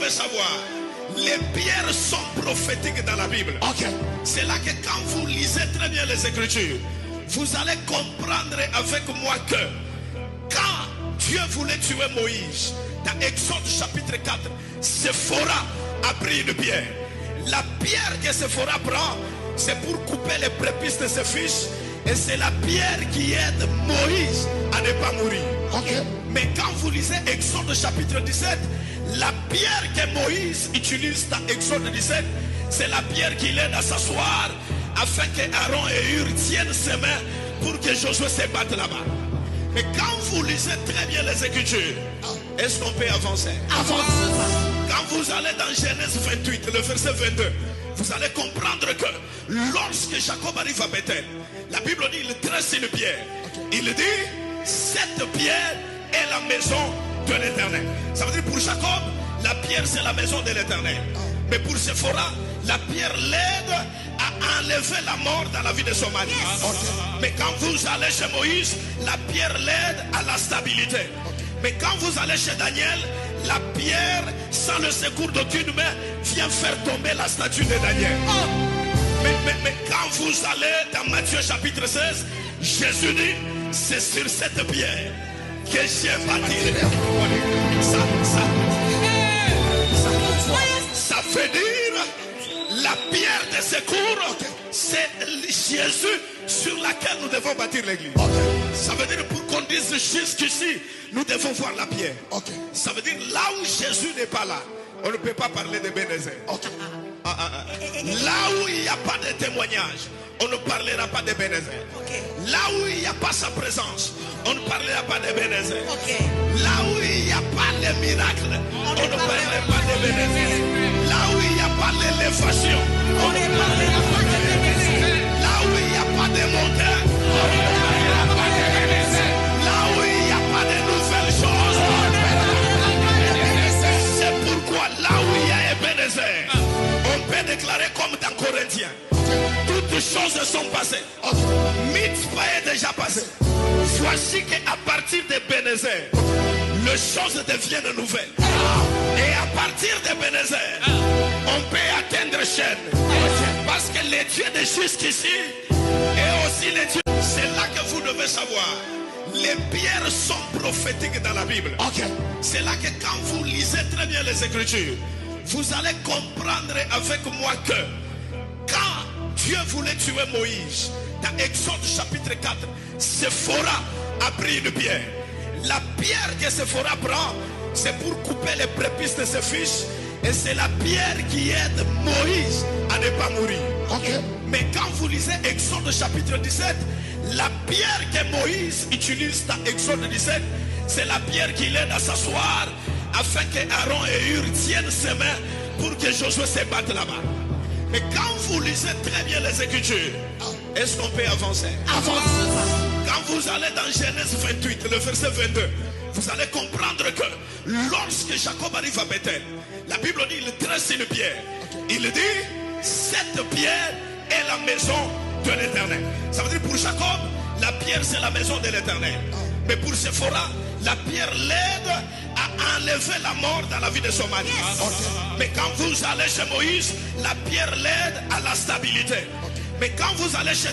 devez savoir, les pierres sont prophétiques dans la Bible. C'est là que quand vous lisez très bien les Écritures, vous allez comprendre avec moi que quand Dieu voulait tuer Moïse, dans Exode chapitre 4, Séphora a pris une pierre. La pierre que Séphora prend, c'est pour couper les prépuces de ses fils. Et c'est la pierre qui aide Moïse à ne pas mourir. Mais quand vous lisez Exode chapitre 17, la pierre que Moïse utilise dans Exode 17, c'est la pierre qui l'aide à s'asseoir afin que Aaron et Hur tiennent ses mains pour que Josué se batte là-bas. Mais quand vous lisez très bien les Écritures, est-ce qu'on peut avancer? Quand vous allez dans Genèse 28, le verset 22, vous allez comprendre que lorsque Jacob arrive à Bethel, la Bible dit il tresse une pierre. Il dit cette pierre est la maison de l'Éternel. Ça veut dire pour Jacob, la pierre c'est la maison de l'Éternel. Mais pour Séphora, la pierre l'aide à enlever la mort dans la vie de son mari. Mais quand vous allez chez Moïse, la pierre l'aide à la stabilité. Mais quand vous allez chez Daniel, la pierre, sans le secours d'aucune main, vient faire tomber la statue de Daniel. Mais quand vous allez dans Matthieu chapitre 16, Jésus dit, c'est sur cette pierre que j'ai bâti. Ça veut dire, la pierre de secours, c'est Jésus sur laquelle nous devons bâtir l'église. Ça veut dire pour qu'on dise jusqu'ici, nous devons voir la pierre. Ça veut dire là où Jésus n'est pas là, on ne peut pas parler de Bénézé. Là où il n'y a pas de témoignage, on ne parlera pas de Bénézé. Là où il n'y a pas sa présence, on ne parlera pas de Bénézé. Là où il n'y a pas les miracles, on ne parlera pas de Bénézé. Là où il n'y a pas l'élévation, on ne parlera pas de Bénézé. Là où il n'y a pas de montagnes, on ne parlera pas de Bénézé. Là où il n'y a pas de nouvelles choses, on ne parlera pas de Bénézé. C'est pourquoi là où il y a Bénézé, on peut déclarer comme dans Corinthiens, toutes choses sont passées. Mitzvah est déjà passé. Voici qu'à partir de Bénézé, les choses deviennent nouvelles. Et à partir de Bénézé, on peut atteindre chaîne. Parce que les dieux de jusqu'ici et aussi les dieux, c'est là que vous devez savoir. Les pierres sont prophétiques dans la Bible. C'est là que quand vous lisez très bien les Écritures, vous allez comprendre avec moi que quand Dieu voulait tuer Moïse, dans Exode chapitre 4, Séphora a pris une pierre. La pierre que Séphora prend, c'est pour couper les prépuces de ses fils. Et c'est la pierre qui aide Moïse à ne pas mourir. Mais quand vous lisez Exode chapitre 17, la pierre que Moïse utilise dans Exode 17, c'est la pierre qui l'aide à s'asseoir afin que Aaron et Hur tiennent ses mains pour que Josué se batte là-bas. Mais quand vous lisez très bien les Écritures, est-ce qu'on peut avancer? Quand vous allez dans Genèse 28, le verset 22, vous allez comprendre que lorsque Jacob arrive à Bethel, la Bible dit il tresse une pierre. Il dit cette pierre est la maison de l'Éternel. Ça veut dire pour Jacob, la pierre c'est la maison de l'Éternel. Mais pour Séphora, la pierre l'aide à enlever la mort dans la vie de son mari. Mais quand vous allez chez Moïse, la pierre l'aide à la stabilité. Mais quand vous allez chez